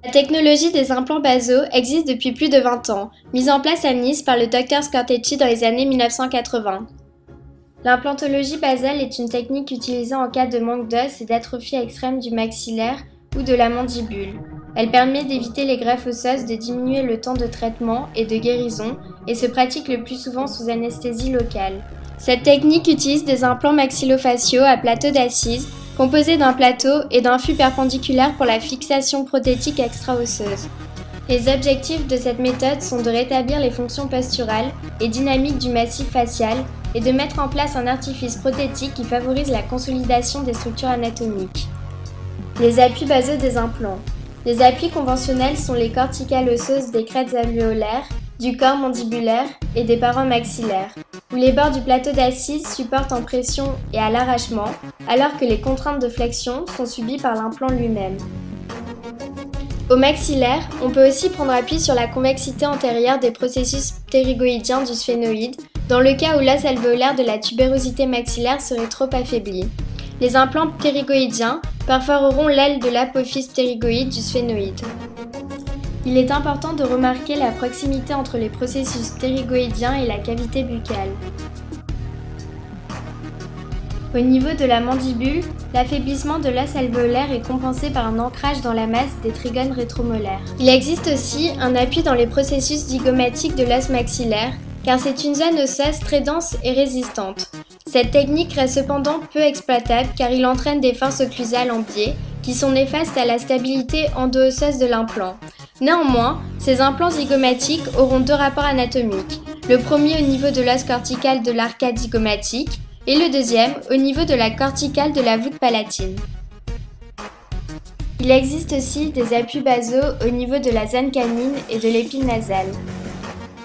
La technologie des implants basaux existe depuis plus de 20 ans, mise en place à Nice par le Dr Scortecci dans les années 1980. L'implantologie basale est une technique utilisée en cas de manque d'os et d'atrophie extrême du maxillaire ou de la mandibule. Elle permet d'éviter les greffes osseuses, de diminuer le temps de traitement et de guérison et se pratique le plus souvent sous anesthésie locale. Cette technique utilise des implants maxillofaciaux à plateau d'assises, composés d'un plateau et d'un fût perpendiculaire pour la fixation prothétique extra-osseuse. Les objectifs de cette méthode sont de rétablir les fonctions posturales et dynamiques du massif facial et de mettre en place un artifice prothétique qui favorise la consolidation des structures anatomiques. Les appuis basaux des implants. Les appuis conventionnels sont les corticales osseuses des crêtes alvéolaires, du corps mandibulaire et des parois maxillaires, où les bords du plateau d'assises supportent en pression et à l'arrachement, alors que les contraintes de flexion sont subies par l'implant lui-même. Au maxillaire, on peut aussi prendre appui sur la convexité antérieure des processus ptérygoïdiens du sphénoïde, dans le cas où l'os alvéolaire de la tubérosité maxillaire serait trop affaibli. Les implants ptérygoïdiens perforeront l'aile de l'apophyse ptérygoïde du sphénoïde. Il est important de remarquer la proximité entre les processus ptérygoïdiens et la cavité buccale. Au niveau de la mandibule, l'affaiblissement de l'os alvéolaire est compensé par un ancrage dans la masse des trigones rétromolaires. Il existe aussi un appui dans les processus zygomatiques de l'os maxillaire, car c'est une zone osseuse très dense et résistante. Cette technique reste cependant peu exploitable car il entraîne des forces occlusales en biais qui sont néfastes à la stabilité endo-osseuse de l'implant. Néanmoins, ces implants zygomatiques auront deux rapports anatomiques, le premier au niveau de l'os cortical de l'arcade zygomatique et le deuxième au niveau de la corticale de la voûte palatine. Il existe aussi des appuis basaux au niveau de la zone canine et de l'épine nasale.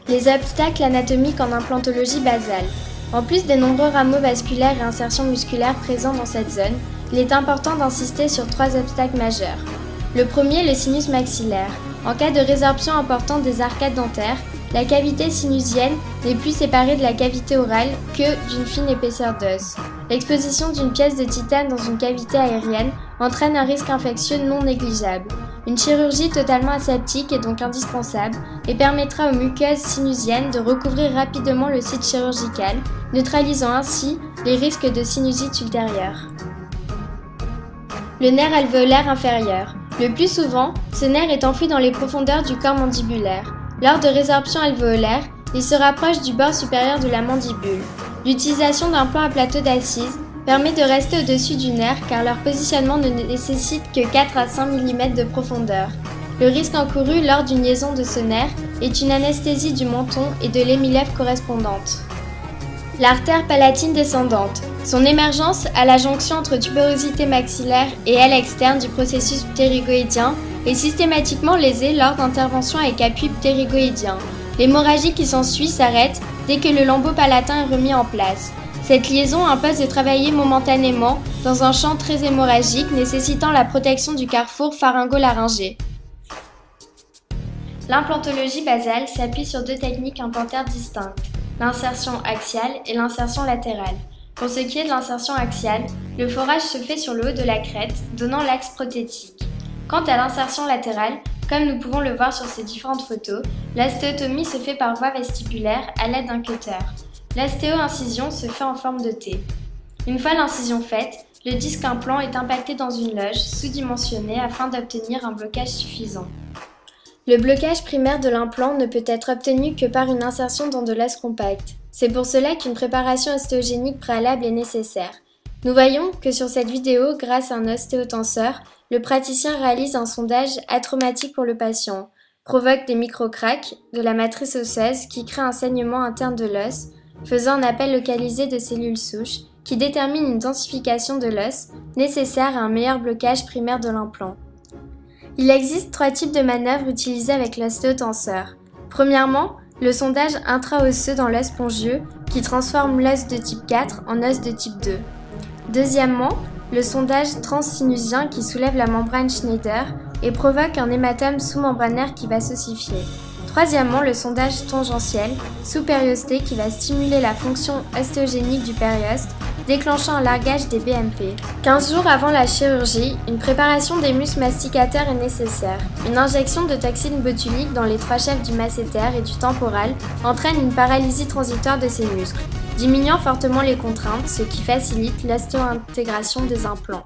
Les obstacles anatomiques en implantologie basale. En plus des nombreux rameaux vasculaires et insertions musculaires présents dans cette zone, il est important d'insister sur trois obstacles majeurs. Le premier, le sinus maxillaire. En cas de résorption importante des arcades dentaires, la cavité sinusienne n'est plus séparée de la cavité orale que d'une fine épaisseur d'os. L'exposition d'une pièce de titane dans une cavité aérienne entraîne un risque infectieux non négligeable. Une chirurgie totalement aseptique est donc indispensable et permettra aux muqueuses sinusiennes de recouvrir rapidement le site chirurgical, neutralisant ainsi les risques de sinusite ultérieure. Le nerf alvéolaire inférieur. Le plus souvent, ce nerf est enfoui dans les profondeurs du corps mandibulaire. Lors de résorption alvéolaire, il se rapproche du bord supérieur de la mandibule. L'utilisation d'un plan à plateau d'assises permet de rester au-dessus du nerf car leur positionnement ne nécessite que 4 à 5 mm de profondeur. Le risque encouru lors d'une liaison de ce nerf est une anesthésie du menton et de l'hémilèvre correspondante. L'artère palatine descendante. Son émergence à la jonction entre tubérosité maxillaire et aile externe du processus ptérygoïdien est systématiquement lésée lors d'interventions avec appui ptérygoïdien. L'hémorragie qui s'ensuit s'arrête dès que le lambeau palatin est remis en place. Cette liaison impose de travailler momentanément dans un champ très hémorragique nécessitant la protection du carrefour pharyngo-laryngé. L'implantologie basale s'appuie sur deux techniques implantaires distinctes, l'insertion axiale et l'insertion latérale. Pour ce qui est de l'insertion axiale, le forage se fait sur le haut de la crête, donnant l'axe prothétique. Quant à l'insertion latérale, comme nous pouvons le voir sur ces différentes photos, l'ostéotomie se fait par voie vestibulaire à l'aide d'un cutter. L'ostéo-incision se fait en forme de T. Une fois l'incision faite, le disque implant est impacté dans une loge sous-dimensionnée afin d'obtenir un blocage suffisant. Le blocage primaire de l'implant ne peut être obtenu que par une insertion dans de l'os compact. C'est pour cela qu'une préparation ostéogénique préalable est nécessaire. Nous voyons que sur cette vidéo, grâce à un ostéotenseur, le praticien réalise un sondage atraumatique pour le patient, provoque des micro-craques de la matrice osseuse qui crée un saignement interne de l'os, faisant un appel localisé de cellules souches qui détermine une densification de l'os nécessaire à un meilleur blocage primaire de l'implant. Il existe trois types de manœuvres utilisées avec l'ostéotenseur. Premièrement, le sondage intra-osseux dans l'os spongieux qui transforme l'os de type 4 en os de type 2. Deuxièmement, le sondage transsinusien qui soulève la membrane Schneider et provoque un hématome sous-membranaire qui va s'ossifier. Troisièmement, le sondage tangentiel sous périosté qui va stimuler la fonction ostéogénique du périoste, déclenchant un largage des BMP. 15 jours avant la chirurgie, une préparation des muscles masticateurs est nécessaire. Une injection de toxine botulique dans les 3 chefs du masséter et du temporal entraîne une paralysie transitoire de ces muscles, diminuant fortement les contraintes, ce qui facilite l'ostéo-intégration des implants.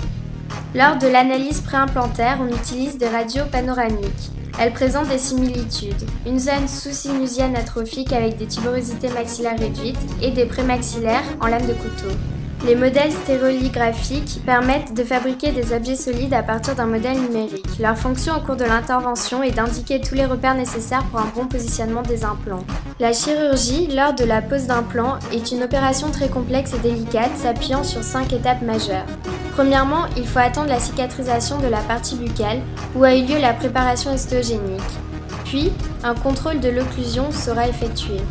Lors de l'analyse préimplantaire, on utilise des radios panoramiques. Elles présentent des similitudes, une zone sous-sinusienne atrophique avec des tuberosités maxillaires réduites et des prémaxillaires en lame de couteau. Les modèles stérolithraphiques permettent de fabriquer des objets solides à partir d'un modèle numérique. Leur fonction au cours de l'intervention est d'indiquer tous les repères nécessaires pour un bon positionnement des implants. La chirurgie, lors de la pose d'implants, est une opération très complexe et délicate s'appuyant sur 5 étapes majeures. Premièrement, il faut attendre la cicatrisation de la partie buccale où a eu lieu la préparation ostéogénique. Puis, un contrôle de l'occlusion sera effectué.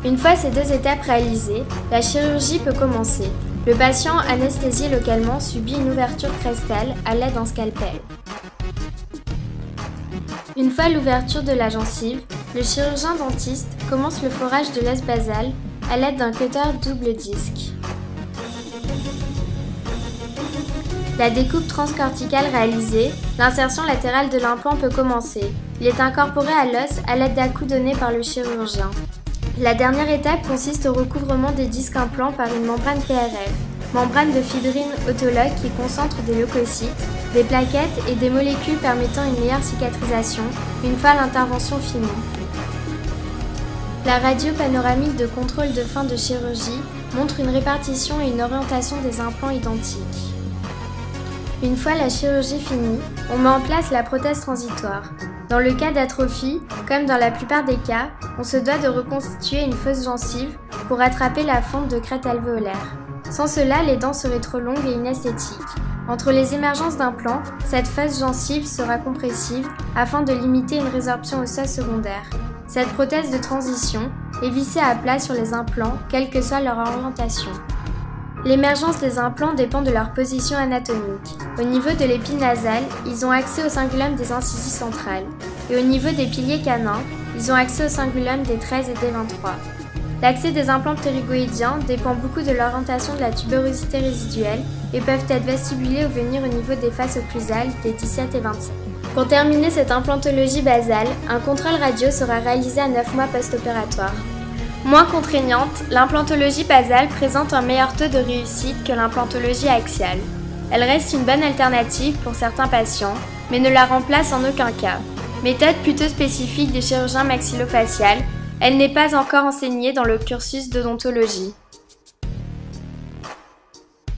Une fois ces 2 étapes réalisées, la chirurgie peut commencer. Le patient anesthésié localement subit une ouverture crestale à l'aide d'un scalpel. Une fois l'ouverture de la gencive, le chirurgien dentiste commence le forage de l'os basal à l'aide d'un cutter double disque. La découpe transcorticale réalisée, l'insertion latérale de l'implant peut commencer. Il est incorporé à l'os à l'aide d'à-coups donnés par le chirurgien. La dernière étape consiste au recouvrement des disques implants par une membrane PRF, membrane de fibrine autologue qui concentre des leucocytes, des plaquettes et des molécules permettant une meilleure cicatrisation une fois l'intervention finie. La radio panoramique de contrôle de fin de chirurgie montre une répartition et une orientation des implants identiques. Une fois la chirurgie finie, on met en place la prothèse transitoire. Dans le cas d'atrophie, comme dans la plupart des cas, on se doit de reconstituer une fausse gencive pour rattraper la fonte de crête alvéolaire. Sans cela, les dents seraient trop longues et inesthétiques. Entre les émergences d'implants, cette fausse gencive sera compressive afin de limiter une résorption osseuse secondaire. Cette prothèse de transition est vissée à plat sur les implants, quelle que soit leur orientation. L'émergence des implants dépend de leur position anatomique. Au niveau de l'épi nasal, ils ont accès au cingulum des incisives centrales. Et au niveau des piliers canins, ils ont accès au cingulum des 13 et des 23. L'accès des implants ptérygoïdiens dépend beaucoup de l'orientation de la tuberosité résiduelle et peuvent être vestibulés ou venir au niveau des faces occlusales des 17 et 27. Pour terminer cette implantologie basale, un contrôle radio sera réalisé à 9 mois post-opératoire. Moins contraignante, l'implantologie basale présente un meilleur taux de réussite que l'implantologie axiale. Elle reste une bonne alternative pour certains patients, mais ne la remplace en aucun cas. Méthode plutôt spécifique des chirurgiens maxillofaciales, elle n'est pas encore enseignée dans le cursus d'odontologie.